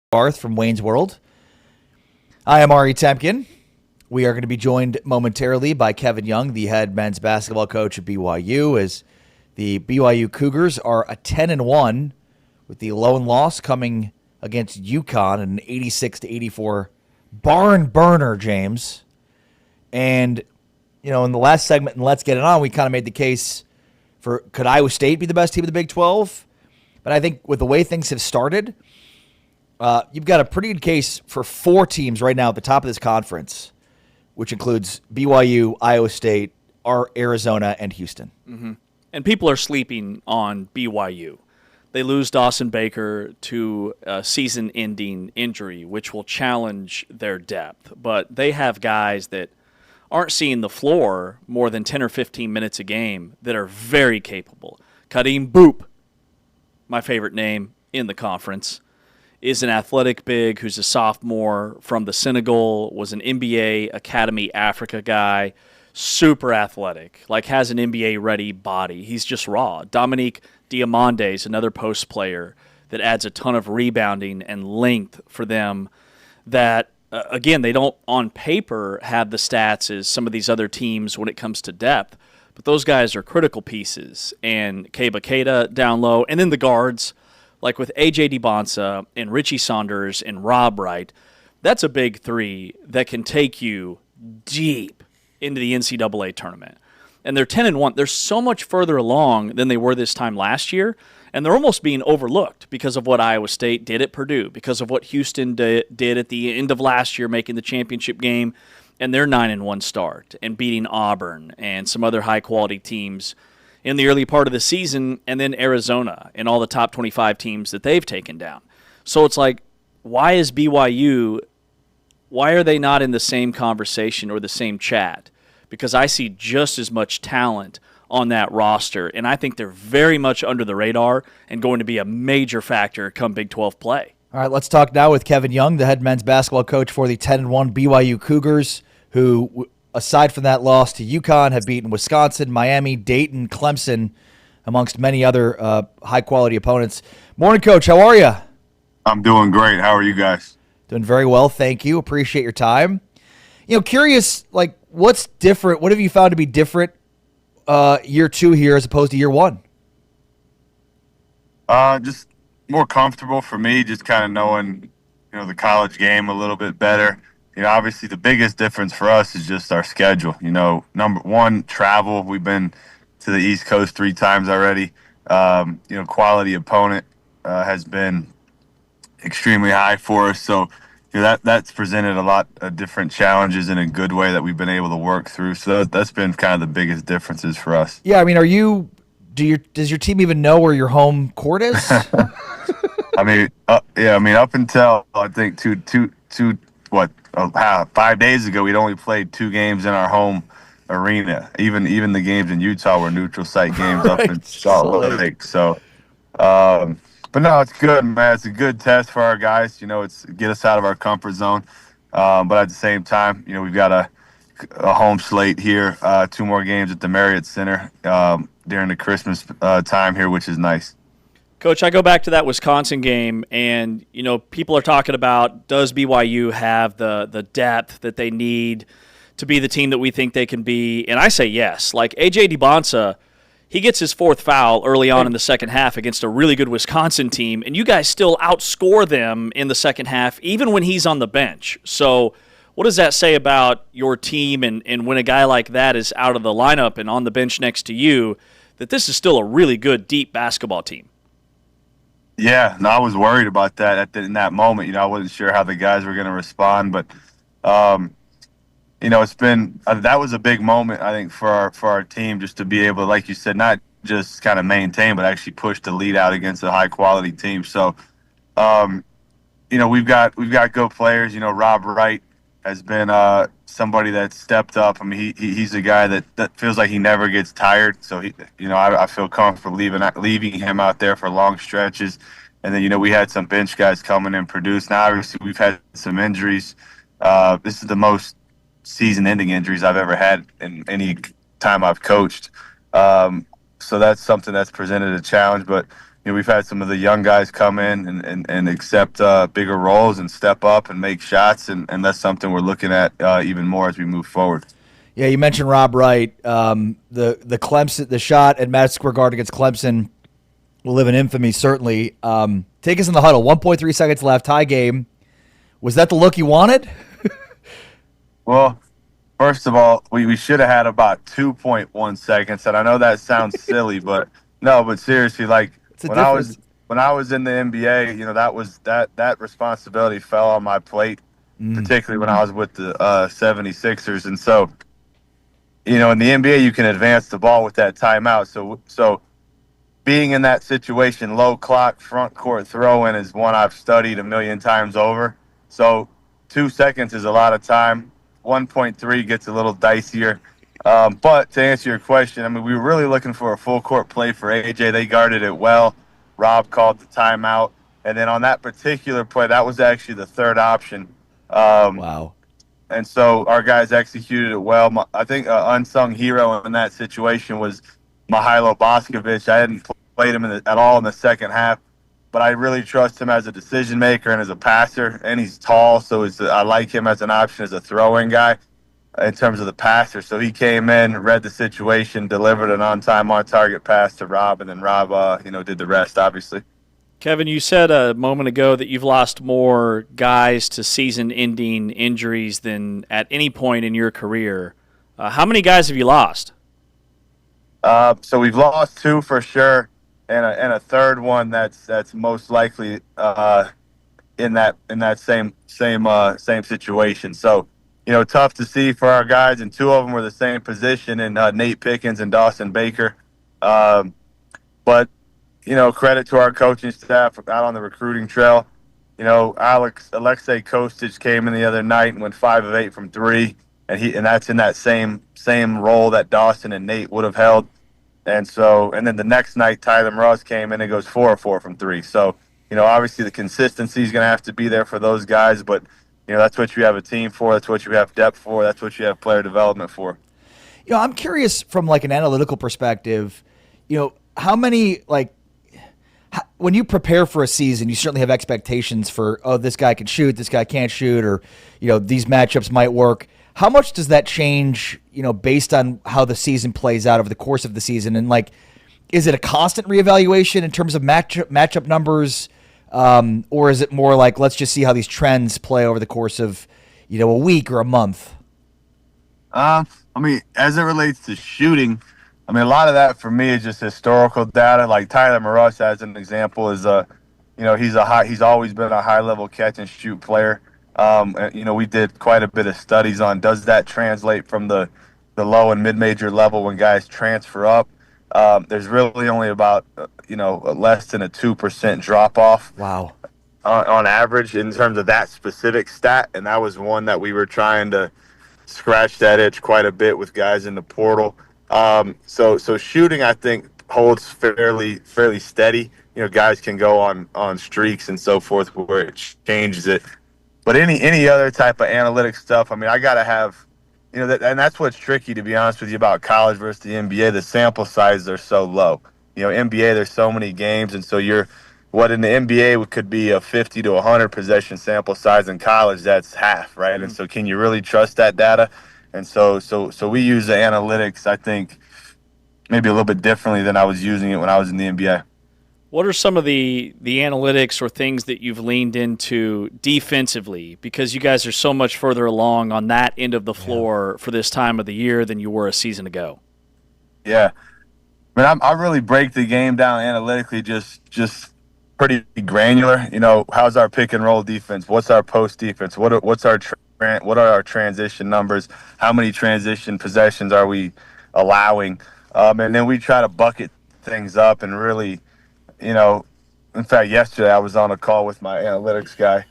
Barth from Wayne's World. I am Ari Temkin. We are going to be joined momentarily by Kevin Young, the head men's basketball coach at BYU, as the BYU Cougars are a 10-1 with the lone loss coming against UConn in an 86-84 barn burner, James. And, you know, in the last segment, and Let's Get It On, we kind of made the case for could Iowa State be the best team of the Big 12? But I think with the way things have started, you've got a pretty good case for four teams right now at the top of this conference, which includes BYU, Iowa State, Arizona, and Houston. Mm-hmm. And people are sleeping on BYU. They lose Dawson Baker to a season-ending injury, which will challenge their depth. But they have guys that aren't seeing the floor more than 10 or 15 minutes a game that are very capable. Kadeem Boop, my favorite name in the conference, is an athletic big who's a sophomore from the Senegal, was an NBA Academy Africa guy, super athletic, like has an NBA-ready body. He's just raw. Dominique Diamande is another post player that adds a ton of rebounding and length for them that, again, they don't on paper have the stats as some of these other teams when it comes to depth, but those guys are critical pieces. And Keba Keita down low, and then the guards, like with A.J. Dembansa and Richie Saunders and Rob Wright, that's a big three that can take you deep into the NCAA tournament. And they're 10-1. They're so much further along than they were this time last year, and they're almost being overlooked because of what Iowa State did at Purdue, because of what Houston did at the end of last year, making the championship game, and their 9-1 start, and beating Auburn and some other high-quality teams in the early part of the season, and then Arizona and all the top 25 teams that they've taken down. So it's like, why is BYU, why are they not in the same conversation or the same chat? Because I see just as much talent on that roster, and I think they're very much under the radar and going to be a major factor come Big 12 play. All right, let's talk now with Kevin Young, the head men's basketball coach for the 10-1 BYU Cougars, who, aside from that loss to UConn, have beaten Wisconsin, Miami, Dayton, Clemson, amongst many other high-quality opponents. Morning, Coach. How are you? I'm doing great. How are you guys? Doing very well, thank you. Appreciate your time. You know, curious, like, what's different? What have you found to be different year two here as opposed to year one? Just more comfortable for me, just kind of knowing, the college game a little bit better. Obviously the biggest difference for us is just our schedule. Number one, travel. We've been to the East Coast 3 times already. Quality opponent has been extremely high for us. So that's presented a lot of different challenges in a good way that we've been able to work through. So that's been kind of the biggest differences for us. Yeah, I mean, does your team even know where your home court is? Up until I think 5 days ago, we'd only played 2 games in our home arena. Even the games in Utah were neutral site games up in Salt Lake. So, but no, it's good, man. It's a good test for our guys. It's get us out of our comfort zone. But at the same time, we've got a home slate here. 2 more games at the Marriott Center during the Christmas time here, which is nice. Coach, I go back to that Wisconsin game, and people are talking about, does BYU have the depth that they need to be the team that we think they can be? And I say yes. Like A.J. Dembansa, he gets his 4th foul early on in the second half against a really good Wisconsin team, and you guys still outscore them in the second half, even when he's on the bench. So what does that say about your team and when a guy like that is out of the lineup and on the bench next to you, that this is still a really good, deep basketball team? Yeah, no, I was worried about that in that moment. I wasn't sure how the guys were going to respond, but it's been that was a big moment, I think, for our team, just to be able to, like you said, not just kind of maintain, but actually push the lead out against a high quality team. So, we've got good players. Rob Wright has been somebody that's stepped up. I mean, he's a guy that feels like he never gets tired. So I feel comfortable leaving him out there for long stretches. And then we had some bench guys coming and produce. Now obviously we've had some injuries. This is the most season-ending injuries I've ever had in any time I've coached. So that's something that's presented a challenge. But we've had some of the young guys come in and accept bigger roles and step up and make shots, and that's something we're looking at even more as we move forward. Yeah, you mentioned Rob Wright. The Clemson, the shot at Madison Square Garden against Clemson will live in infamy, certainly. Take us in the huddle. 1.3 seconds left, tie game. Was that the look you wanted? Well, first of all, we should have had about 2.1 seconds, and I know that sounds silly, but no, but seriously, like when I was in the NBA, that responsibility fell on my plate, particularly when I was with the 76ers, and so in the NBA you can advance the ball with that timeout. So being in that situation, low clock, front court throw-in is one I've studied a million times over. So 2 seconds is a lot of time. 1.3 gets a little dicier. But to answer your question, I mean, we were really looking for a full court play for AJ. They guarded it well. Rob called the timeout. And then on that particular play, that was actually the third option. Wow. And so our guys executed it well. I think an unsung hero in that situation was Mihailo Boskovic. I hadn't played him at all in the second half, but I really trust him as a decision maker and as a passer, and he's tall, so I like him as an option as a throw-in guy in terms of the passer. So he came in, read the situation, delivered an on-time, on-target pass to Rob, and then Rob, did the rest, obviously. Kevin, you said a moment ago that you've lost more guys to season-ending injuries than at any point in your career. How many guys have you lost? So we've lost 2 for sure, and a third one that's most likely in that same situation. So tough to see for our guys, and 2 of them were the same position in Nate Pickens and Dawson Baker. But credit to our coaching staff out on the recruiting trail. Alexei Kostic came in the other night and went 5 of 8 from 3, and that's in that same role that Dawson and Nate would have held. And then the next night, Tyler Ross came in and goes 4 of 4 from 3. So, obviously the consistency is going to have to be there for those guys, but that's what you have a team for. That's what you have depth for. That's what you have player development for. I'm curious from like an analytical perspective, how many, when you prepare for a season, you certainly have expectations for, this guy can shoot, this guy can't shoot, or, these matchups might work. How much does that change, based on how the season plays out over the course of the season? And is it a constant reevaluation in terms of matchup numbers? Or is it more like, let's just see how these trends play over the course of, a week or a month? As it relates to shooting, a lot of that for me is just historical data. Like Tyler Maruss, as an example, is he's always been a high level catch and shoot player. We did quite a bit of studies on does that translate from the low and mid-major level when guys transfer up. There's really only about less than a 2% drop off. Wow. On average in terms of that specific stat, and that was one that we were trying to scratch that itch quite a bit with guys in the portal. So shooting, I think, holds fairly steady. Guys can go on streaks and so forth where it changes it. But any other type of analytic stuff, I got to have, and that's what's tricky, to be honest with you, about college versus the NBA. The sample sizes are so low. NBA, there's so many games, and so what in the NBA could be a 50 to 100 possession sample size, in college, that's half, right? Mm-hmm. And so can you really trust that data? And so we use the analytics, I think, maybe a little bit differently than I was using it when I was in the NBA. What are some of the analytics or things that you've leaned into defensively? Because you guys are so much further along on that end of the floor for this time of the year than you were a season ago. Yeah. I really break the game down analytically, just pretty granular. How's our pick and roll defense? What's our post defense? What are our transition numbers? How many transition possessions are we allowing? And then we try to bucket things up and really, in fact, yesterday I was on a call with my analytics guy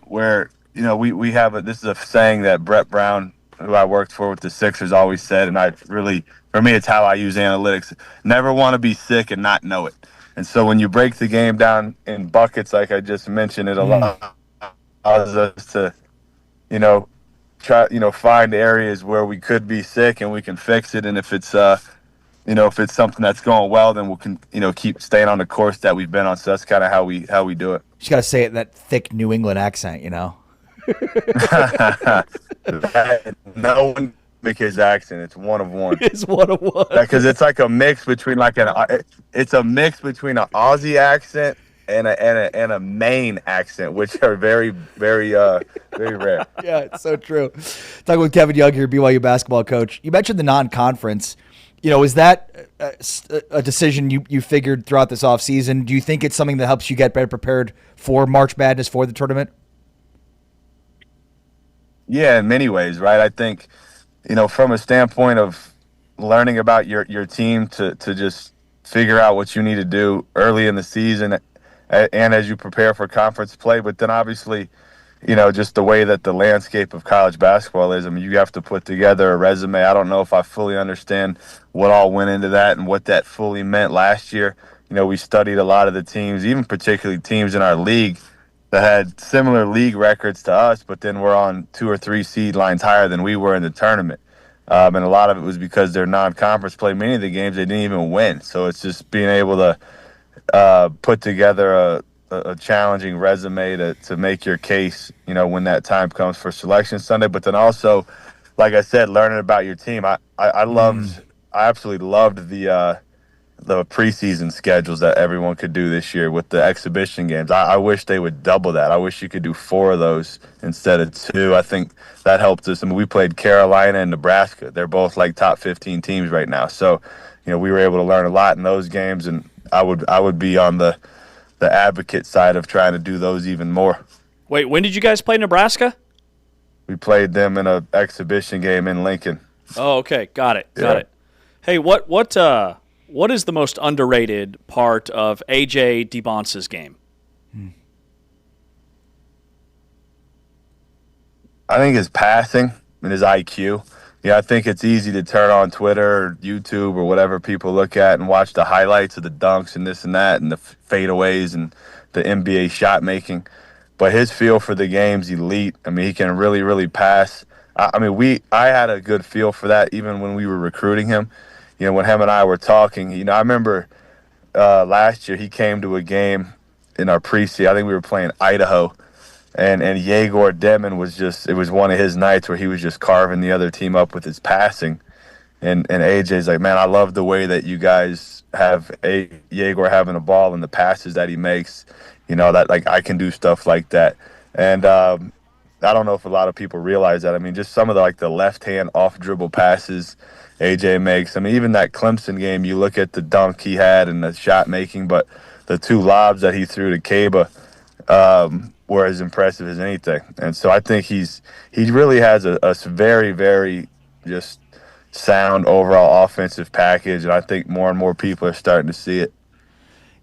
where, we have this is a saying that Brett Brown, who I worked for with the Sixers, always said, and for me, it's how I use analytics. Never want to be sick and not know it. And so when you break the game down in buckets, like I just mentioned, it allows us to, try, find areas where we could be sick and we can fix it. And if it's, if it's something that's going well, then we'll keep staying on the course that we've been on. So that's kind of how we do it. You just got to say it in that thick New England accent, you know. No one make his accent. It's one of one. It's one of one. Because it's like a mix between it's a mix between an Aussie accent and a Maine accent, which are very, very, very rare. Yeah, it's so true. Talking with Kevin Young here, BYU basketball coach. You mentioned the non-conference. Is that a decision you figured throughout this offseason? Do you think it's something that helps you get better prepared for March Madness, for the tournament? Yeah, in many ways, right? I think, from a standpoint of learning about your team to just figure out what you need to do early in the season and as you prepare for conference play, but then obviously, just the way that the landscape of college basketball is. I mean, you have to put together a resume. I don't know if I fully understand what all went into that and what that fully meant last year. We studied a lot of the teams, even particularly teams in our league that had similar league records to us, but then were on 2 or 3 seed lines higher than we were in the tournament. And a lot of it was because their non-conference play. Many of the games they didn't even win. So it's just being able to put together a challenging resume to make your case, when that time comes for selection Sunday. But then also, like I said, learning about your team. I absolutely loved the preseason schedules that everyone could do this year with the exhibition games. I wish they would double that. I wish you could do 4 of those instead of 2. I think that helped us. I mean, we played Carolina and Nebraska. They're both like top 15 teams right now. So, we were able to learn a lot in those games, and I would be on the advocate side of trying to do those even more. Wait, when did you guys play Nebraska? We played them in an exhibition game in Lincoln. Oh, okay. Got it. Hey, what is the most underrated part of A.J. Dembansa's game? I think his passing and his IQ. Yeah, I think it's easy to turn on Twitter or YouTube or whatever people look at and watch the highlights of the dunks and this and that and the fadeaways and the NBA shot making. But his feel for the game's elite. I mean, he can really, really pass. I had a good feel for that even when we were recruiting him. When him and I were talking, I remember last year he came to a game in our preseason. I think we were playing Idaho. And Yegor Demban it was one of his nights where he was just carving the other team up with his passing. And AJ's like, man, I love the way that you guys have Yegor having a ball and the passes that he makes, that like I can do stuff like that. And I don't know if a lot of people realize that. I mean, just some of the left hand off dribble passes AJ makes. I mean, even that Clemson game, you look at the dunk he had and the shot making, but the 2 lobs that he threw to Kaba, were as impressive as anything. And so I think he really has a very, very just sound overall offensive package, and I think more and more people are starting to see it.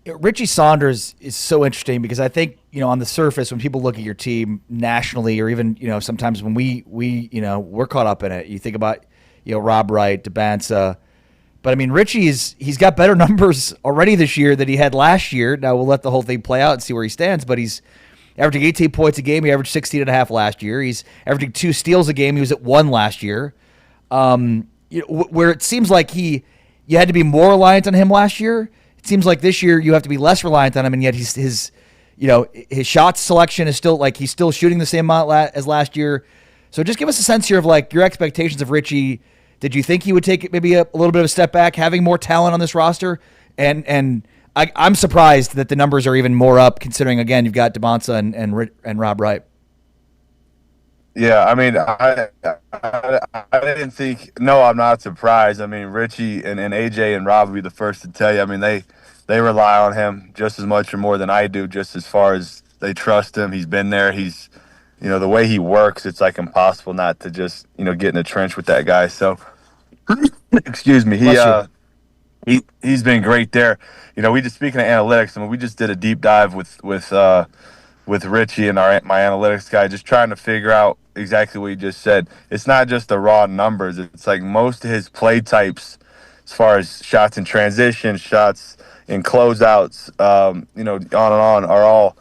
Richie Saunders is so interesting because I think, on the surface, when people look at your team nationally or even, sometimes when we're caught up in it, you think about, Rob Wright, Dembansa. But, I mean, he's got better numbers already this year than he had last year. Now we'll let the whole thing play out and see where he stands, but he's averaging 18 points a game. He averaged 16.5 last year. He's averaging 2 steals a game. He was at 1 last year. Where it seems like you had to be more reliant on him last year. It seems like this year you have to be less reliant on him, and yet his shot selection is still he's still shooting the same amount as last year. So just give us a sense here of your expectations of Richie. Did you think he would take maybe a little bit of a step back, having more talent on this roster? And I'm surprised that the numbers are even more up, considering, again, you've got Dembansa and Rob Wright. Yeah, I mean, I didn't think – no, I'm not surprised. I mean, Richie and AJ and Rob will be the first to tell you. I mean, they rely on him just as much or more than I do, just as far as they trust him. He's been there. He's – the way he works, it's impossible not to just, get in the trench with that guy. So, excuse me. He's been great there. We just, speaking of analytics, I mean, we just did a deep dive with Richie and my analytics guy, just trying to figure out exactly what you just said. It's not just the raw numbers. It's like most of his play types, as far as shots in transition, shots in closeouts, on and on, are all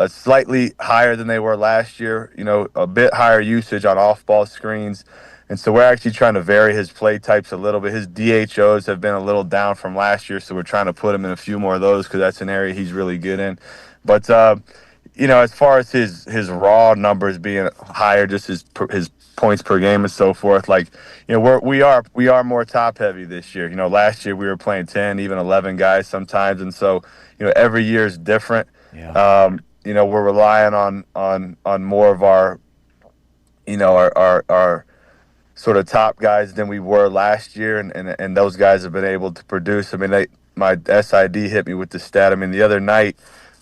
slightly higher than they were last year. A bit higher usage on off-ball screens. And so we're actually trying to vary his play types a little bit. His DHOs have been a little down from last year, so we're trying to put him in a few more of those because that's an area he's really good in. But as far as his raw numbers being higher, just his points per game and so forth, we are more top heavy this year. Last year we were playing 10, even 11 guys sometimes, and so every year is different. Yeah. We're relying on more of our our sort of top guys than we were last year, and those guys have been able to produce. I mean, my SID hit me with the stat. I mean, the other night,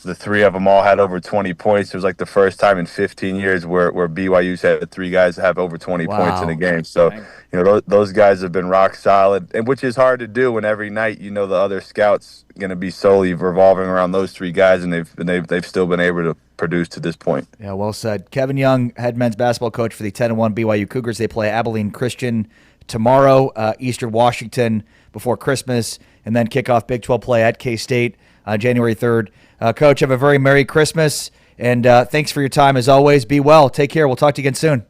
the three of them all had over 20 points. It was like the first time in 15 years where BYU's had three guys have over 20 points in a game. So, those guys have been rock solid, and which is hard to do when every night, the other scouts going to be solely revolving around those three guys, and they've still been able to produce to this point. Yeah, well said. Kevin Young, head men's basketball coach for the 10-1 BYU Cougars. They play Abilene Christian tomorrow, Eastern Washington before Christmas, and then kick off Big 12 play at K-State January 3rd. Coach, have a very Merry Christmas, and thanks for your time as always. Be well. Take care. We'll talk to you again soon.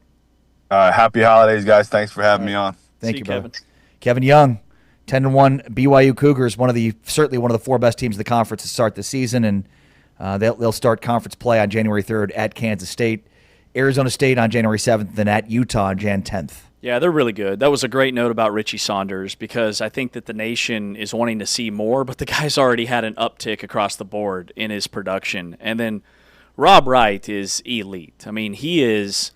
Happy holidays, guys. Thanks for having me on. Thank you, Kevin. Kevin Young, 10-1 BYU Cougars, certainly one of the four best teams in the conference to start the season, and they'll start conference play on January 3rd at Kansas State, Arizona State on January 7th, and at Utah on Jan 10th. Yeah, they're really good. That was a great note about Richie Saunders because I think that the nation is wanting to see more, but the guy's already had an uptick across the board in his production. And then Rob Wright is elite. I mean, he is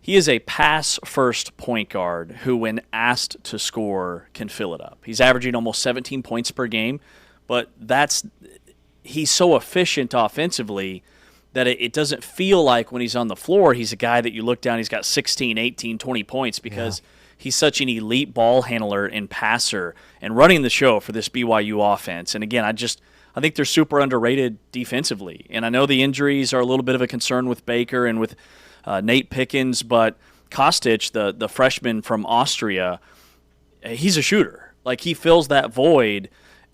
a pass-first point guard who, when asked to score, can fill it up. He's averaging almost 17 points per game, but he's so efficient offensively that it doesn't feel like when he's on the floor, he's a guy that you look down, he's got 16, 18, 20 points because he's such an elite ball handler and passer and running the show for this BYU offense. And again, I think they're super underrated defensively. And I know the injuries are a little bit of a concern with Baker and with Nate Pickens, but Kostic, the freshman from Austria, he's a shooter. Like, he fills that void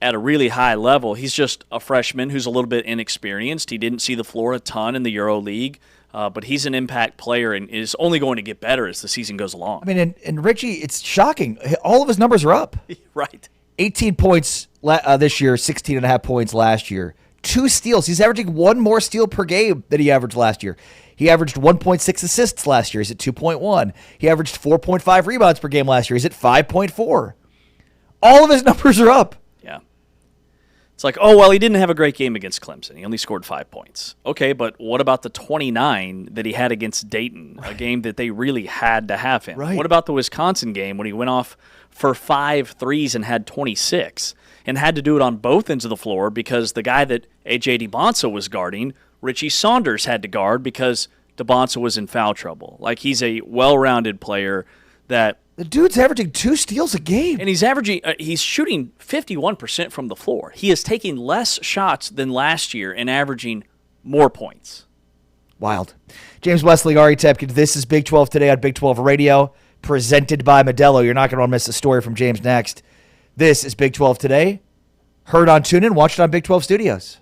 at a really high level. He's just a freshman who's a little bit inexperienced. He didn't see the floor a ton in the Euro League, but he's an impact player and is only going to get better as the season goes along. I mean, and Richie, it's shocking. All of his numbers are up. Right. 18 points this year, 16.5 points last year. 2 steals. He's averaging 1 more steal per game than he averaged last year. He averaged 1.6 assists last year. He's at 2.1. He averaged 4.5 rebounds per game last year. He's at 5.4. All of his numbers are up. It's like, oh, well, he didn't have a great game against Clemson. He only scored 5 points. Okay, but what about the 29 that he had against Dayton, a game that they really had to have him? Right. What about the Wisconsin game when he went off for 5 threes and had 26 and had to do it on both ends of the floor because the guy that A.J. Dembansa was guarding, Richie Saunders, had to guard because Dembansa was in foul trouble. Like, he's a well-rounded player that – the dude's averaging 2 steals a game. And he's shooting 51% from the floor. He is taking less shots than last year and averaging more points. Wild. James Wesley, Ari Tepkin, this is Big 12 Today on Big 12 Radio, presented by Modelo. You're not going to want to miss a story from James next. This is Big 12 Today, heard on TuneIn, watched on Big 12 Studios.